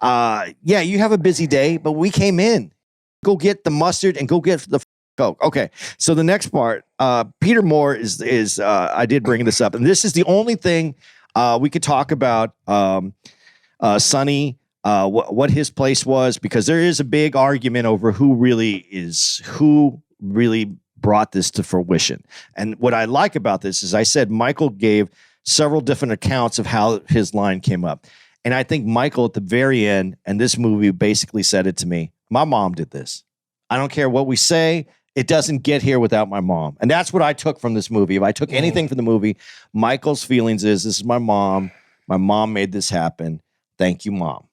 Speaker 3: Yeah, you have a busy day, but we came in. Go get the mustard and go get the Coke. Okay. So the next part, Peter Moore is I did bring this up, and this is the only thing we could talk about Sonny, what his place was, because there is a big argument over who really brought this to fruition. And what I like about this is I said Michael gave several different accounts of how his line came up. And I think Michael at the very end, and this movie basically said it to me, my mom did this. I don't care what we say. It doesn't get here without my mom. And that's what I took from this movie. If I took anything from the movie, Michael's feelings is, this is my mom. My mom made this happen. Thank you, Mom.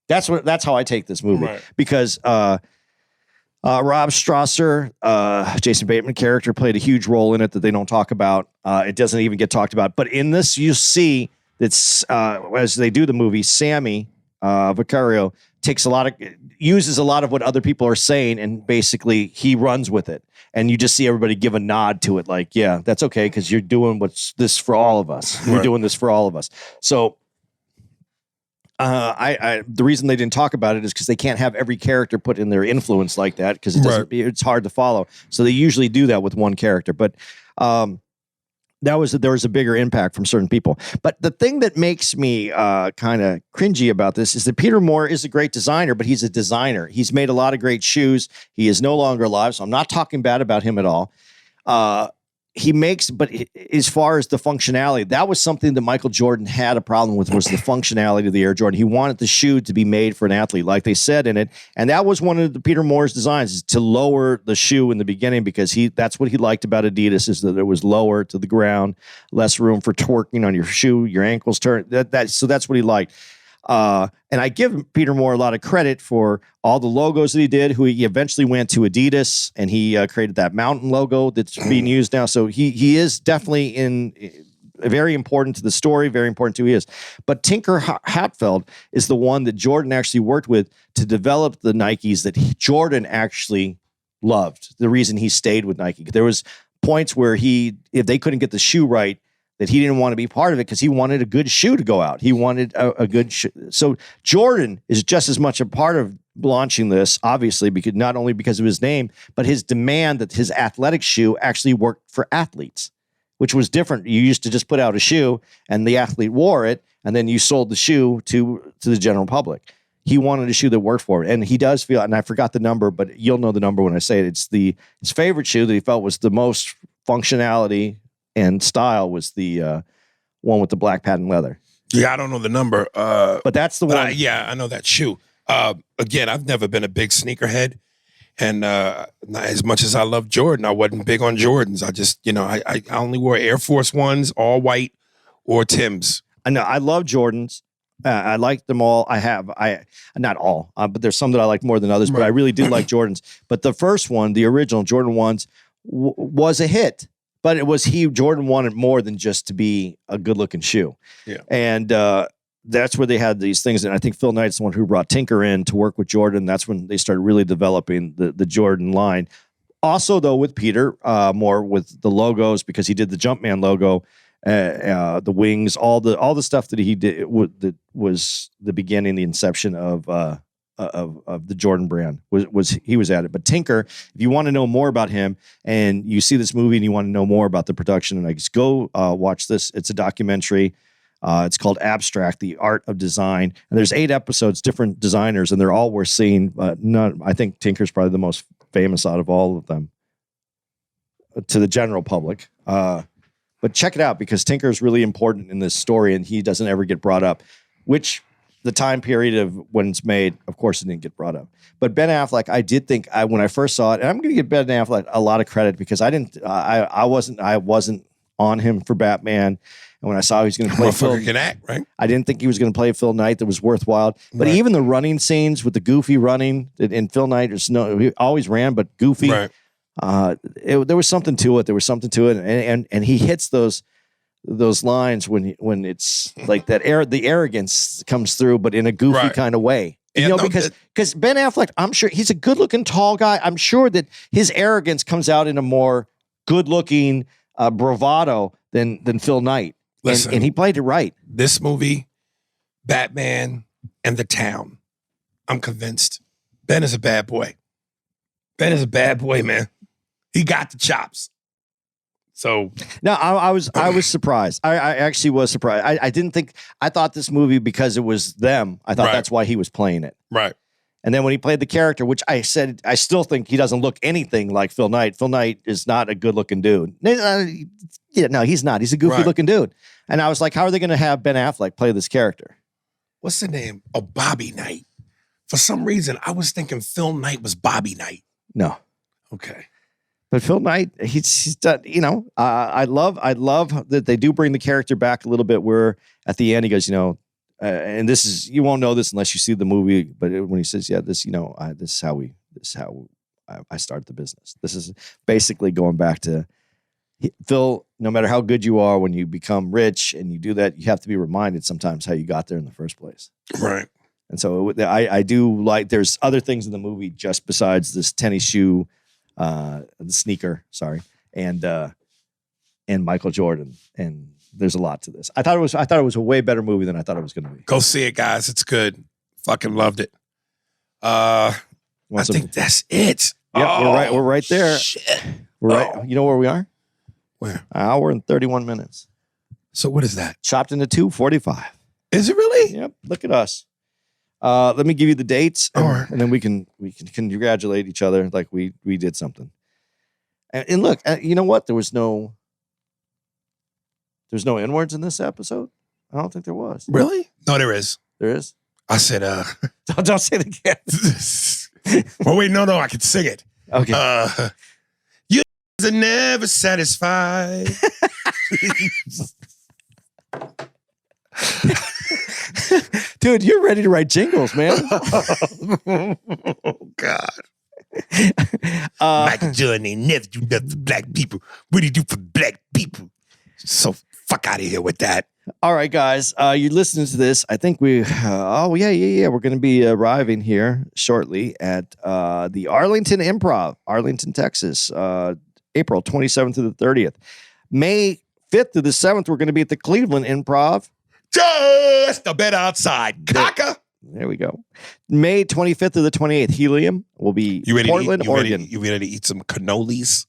Speaker 3: That's how I take this movie. Right. Because Rob Strasser, Jason Bateman character, played a huge role in it that they don't talk about. It doesn't even get talked about. But in this, you see that as they do the movie, Sammy Vicario uses a lot of what other people are saying, and basically he runs with it. And you just see everybody give a nod to it, like, yeah, that's okay, because you're doing this for all of us. You're doing this for all of us. So the reason they didn't talk about it is because they can't have every character put in their influence like that, because it's hard to follow. So they usually do that with one character. But there was a bigger impact from certain people. But the thing that makes me kind of cringy about this is that Peter Moore is a great designer, but he's a designer. He's made a lot of great shoes. He is no longer alive, so I'm not talking bad about him at all. But as far as the functionality, that was something that Michael Jordan had a problem with, was the functionality of the Air Jordan. He wanted the shoe to be made for an athlete, like they said in it. And that was one of the Peter Moore's designs, is to lower the shoe in the beginning, because that's what he liked about Adidas, is that it was lower to the ground, less room for twerking on your shoe, your ankles turn. So that's what he liked. And I give Peter Moore a lot of credit for all the logos that he did. He eventually went to Adidas, and he created that mountain logo that's being used now. So he is definitely very important to the story, very important to who he is. But Tinker Hatfield is the one that Jordan actually worked with to develop the Nikes that Jordan actually loved. The reason he stayed with Nike. There was points where if they couldn't get the shoe right, that he didn't want to be part of it, because he wanted a good shoe to go out. He wanted a good shoe. So Jordan is just as much a part of launching this, obviously, because not only because of his name, but his demand that his athletic shoe actually worked for athletes, which was different. You used to just put out a shoe and the athlete wore it, and then you sold the shoe to the general public. He wanted a shoe that worked for it. And he does feel, and I forgot the number, but you'll know the number when I say it. It's his favorite shoe that he felt was the most functionality and style was the one with the black patent leather.
Speaker 4: Yeah, I don't know the number.
Speaker 3: But that's the one.
Speaker 4: I know that shoe. Again, I've never been a big sneakerhead. And as much as I love Jordan, I wasn't big on Jordans. I just, I only wore Air Force Ones, all white, or Timbs.
Speaker 3: I know. I love Jordans. I like them all. Not all, but there's some that I like more than others. Right. But I really do like Jordans. But the first one, the original Jordan ones, was a hit. But Jordan wanted more than just to be a good-looking shoe. Yeah. And that's where they had these things. And I think Phil Knight's the one who brought Tinker in to work with Jordan. That's when they started really developing the Jordan line. Also, though, with Peter Moore, with the logos, because he did the Jumpman logo, the wings, all the stuff that he did, that was the beginning, the inception of the Jordan brand he was at it. But Tinker, if you want to know more about him and you see this movie and you want to know more about the production, and I just go watch this. It's a documentary. It's called Abstract: The Art of Design. And there's 8 episodes, different designers, and they're all worth seeing. I think Tinker's probably the most famous out of all of them to the general public. But check it out, because Tinker is really important in this story, and he doesn't ever get brought up, which the time period of when it's made, of course, it didn't get brought up. But Ben Affleck, I did think when I first saw it, and I'm going to give Ben Affleck a lot of credit, because I wasn't on him for Batman. And when I saw he was going to play Phil,
Speaker 4: can act, right?
Speaker 3: I didn't think he was going to play Phil Knight. That was worthwhile. But even the running scenes with the Goofy running, and Phil Knight, he always ran, but Goofy, there was something to it. There was something to it, and he hits those those lines when it's like that the arrogance comes through, but in a goofy kind of way. You know, because Ben Affleck, I'm sure he's a good-looking tall guy. I'm sure that his arrogance comes out in a more good-looking bravado than Phil Knight.
Speaker 4: Listen,
Speaker 3: and he played it right.
Speaker 4: This movie, Batman and the Town, I'm convinced Ben is a bad boy. Ben is a bad boy, man. He got the chops. So
Speaker 3: no, I was surprised. I actually was surprised. I didn't think. I thought this movie, because it was them, I thought that's why he was playing it.
Speaker 4: Right.
Speaker 3: And then when he played the character, which I said, I still think he doesn't look anything like Phil Knight. Phil Knight is not a good looking dude. No, he's not. He's a goofy looking dude. And I was like, how are they going to have Ben Affleck play this character?
Speaker 4: What's the name? Oh, Bobby Knight. For some reason, I was thinking Phil Knight was Bobby Knight.
Speaker 3: No.
Speaker 4: Okay.
Speaker 3: But Phil Knight, he's done, you know, I love that they do bring the character back a little bit, where at the end he goes, you know, and this is, you won't know this unless you see the movie, but when he says, yeah, this, you know, this is how I started the business. This is basically going back to Phil, no matter how good you are, when you become rich and you do that, you have to be reminded sometimes how you got there in the first place.
Speaker 4: Right.
Speaker 3: And so I do like, there's other things in the movie just besides this tennis shoe, the sneaker, sorry, and Michael Jordan, and there's a lot to this. I thought it was a way better movie than I thought it was going to be.
Speaker 4: Go see it, guys. It's good. Fucking loved it. I think that's it.
Speaker 3: Yeah, we're right there.
Speaker 4: Shit.
Speaker 3: We're right. You know where we are?
Speaker 4: Where?
Speaker 3: An hour and 31 minutes.
Speaker 4: So what is that?
Speaker 3: Chopped into 2:45.
Speaker 4: Is it really?
Speaker 3: Yep. Look at us. Let me give you the dates, and then we can congratulate each other like we did something. And look, you know what? There's no N-words in this episode. I don't think there was.
Speaker 4: Really? No, there is.
Speaker 3: There is.
Speaker 4: I said,
Speaker 3: don't say it again.
Speaker 4: Well, wait, no, I can sing it.
Speaker 3: Okay.
Speaker 4: You are never satisfied.
Speaker 3: Dude, you're ready to write jingles, man.
Speaker 4: Oh, God. Michael Jordan ain't never do nothing for black people. What do you do for black people? So fuck out of here with that.
Speaker 3: All right, guys. You're listening to this. I think we're going to be arriving here shortly at the Arlington Improv, Arlington, Texas, April 27th through the 30th. May 5th through the 7th, we're going to be at the Cleveland Improv.
Speaker 4: Just a bit outside. Caca.
Speaker 3: There we go. May 25th through the 28th, Helium will be Portland, Oregon.
Speaker 4: You ready to eat some cannolis?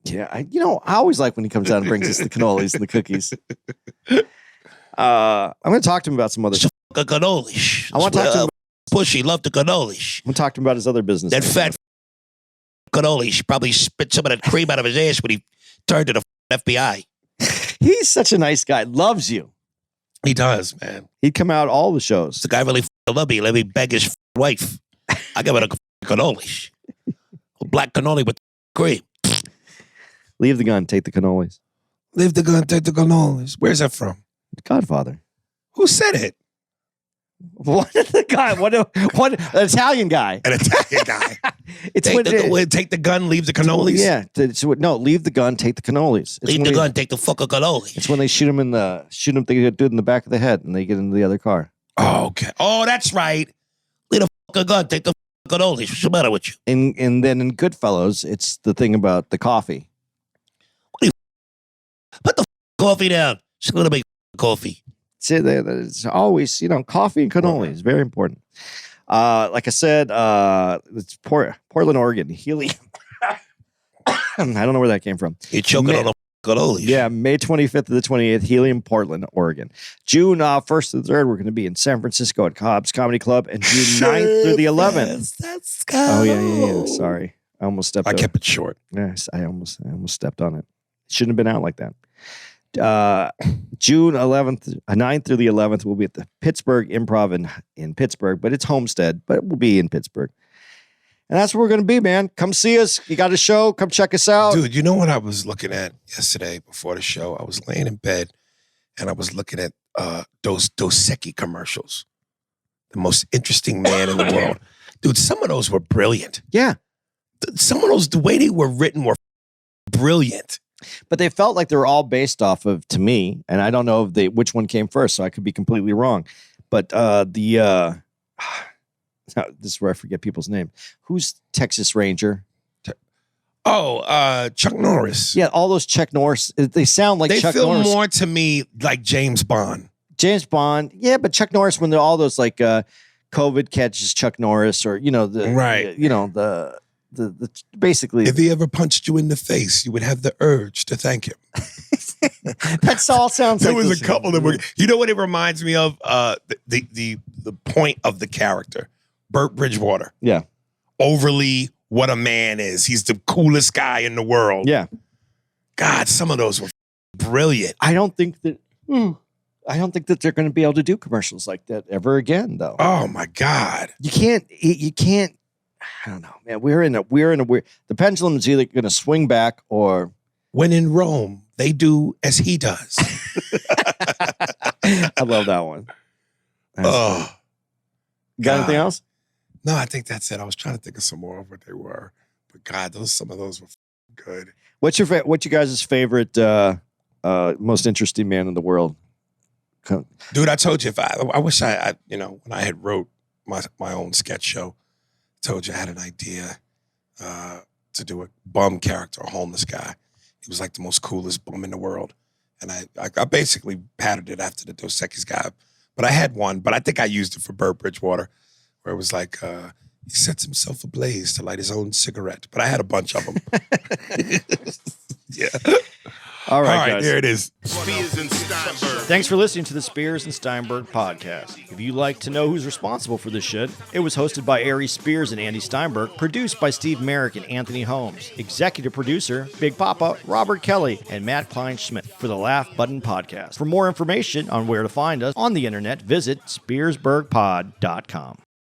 Speaker 3: Yeah, I always like when he comes down and brings us the cannolis and the cookies. I'm going to talk to him about some other stuff.
Speaker 4: Cannolis.
Speaker 3: I want to talk to him.
Speaker 4: Pushy love the cannolis.
Speaker 3: I'm going to talk to him about his other business.
Speaker 4: That fat cannolis probably spit some of that cream out of his ass when he turned to the FBI.
Speaker 3: He's such a nice guy. Loves you.
Speaker 4: He does, man.
Speaker 3: He'd come out all the shows.
Speaker 4: The guy really love me. Let me beg his wife. I give it a cannoli. A black cannoli with cream.
Speaker 3: Leave the gun, take the cannolis.
Speaker 4: Leave the gun, take the cannolis. Where's that from?
Speaker 3: Godfather.
Speaker 4: Who said it?
Speaker 3: What the guy? What an Italian guy.
Speaker 4: An Italian guy.
Speaker 3: It's
Speaker 4: take the gun, leave the cannolis.
Speaker 3: Yeah. No, leave the gun, take the cannolis.
Speaker 4: Leave the gun, take the fucking cannolis.
Speaker 3: It's when they shoot him they do it in the back of the head and they get into the other car.
Speaker 4: Oh, okay. Oh, that's right. Leave the fucking gun, take the fucking cannolis. What's the matter with you?
Speaker 3: And then in Goodfellas, it's the thing about the coffee.
Speaker 4: Put the coffee down. It's going to make coffee.
Speaker 3: It's always, coffee and cannoli is very important. Like I said, it's Portland, Oregon. Helium. I don't know where that came from.
Speaker 4: You're choking on a cannoli.
Speaker 3: Yeah, May 25th to the 28th, Helium, Portland, Oregon. June 1st to the 3rd, we're going to be in San Francisco at Cobb's Comedy Club, and June 9th through the 11th.
Speaker 4: Let's go.
Speaker 3: Oh, yeah. Sorry. I almost stepped
Speaker 4: I kept it short.
Speaker 3: Yes, I almost stepped on it. Shouldn't have been out like that. June 9th through the 11th, we'll be at the Pittsburgh Improv in Pittsburgh, but it's Homestead, but we'll be in Pittsburgh. And that's where we're going to be, man. Come see us. You got a show. Come check us out.
Speaker 4: Dude, you know what I was looking at yesterday before the show? I was laying in bed and I was looking at those Dos Equis commercials. The most interesting man in the world. Dude, some of those were brilliant.
Speaker 3: Yeah.
Speaker 4: Some of those, the way they were written were brilliant.
Speaker 3: But they felt like they were all based off of, to me, and I don't know if which one came first, so I could be completely wrong. But this is where I forget people's name. Who's Texas Ranger?
Speaker 4: Chuck Norris.
Speaker 3: Yeah, all those Chuck Norris. They sound like Chuck
Speaker 4: feel
Speaker 3: Norris.
Speaker 4: more to me like James Bond.
Speaker 3: James Bond. Yeah, but Chuck Norris, when they're all those like COVID catches Chuck Norris, or the basically.
Speaker 4: If he ever punched you in the face, you would have the urge to thank him.
Speaker 3: That's all sounds
Speaker 4: there
Speaker 3: like
Speaker 4: was a couple that were. You know what it reminds me of? The point of the character, Burt Bridgewater.
Speaker 3: Yeah.
Speaker 4: Overly what a man is. He's the coolest guy in the world.
Speaker 3: Yeah.
Speaker 4: God, some of those were brilliant.
Speaker 3: I don't think that they're going to be able to do commercials like that ever again, though.
Speaker 4: Oh my God.
Speaker 3: You can't. I don't know, man. We're in a weird. The pendulum is either going to swing back or.
Speaker 4: When in Rome, they do as he does.
Speaker 3: I love that one.
Speaker 4: Oh,
Speaker 3: got anything else?
Speaker 4: No, I think that's it. I was trying to think of some more of what they were, but God, some of those were good. What's
Speaker 3: you guys' favorite, most interesting man in the world?
Speaker 4: Dude, I told you I wish I when I had wrote my own sketch show, I told you I had an idea to do a bum character, a homeless guy. He was like the most coolest bum in the world, and I basically patterned it after the Dos Equis guy. But I had one, but I think I used it for Burt Bridgewater, where it was like he sets himself ablaze to light his own cigarette. But I had a bunch of them. Yeah.
Speaker 3: All right, guys.
Speaker 4: There it is.
Speaker 1: Spears and Steinberg.
Speaker 3: Thanks for listening to the Spears and Steinberg podcast. If you'd like to know who's responsible for this shit, it was hosted by Ari Spears and Andy Steinberg, produced by Steve Merrick and Anthony Holmes, executive producer, Big Papa, Robert Kelly, and Matt Kleinschmidt for the Laugh Button podcast. For more information on where to find us on the internet, visit SpearsburgPod.com.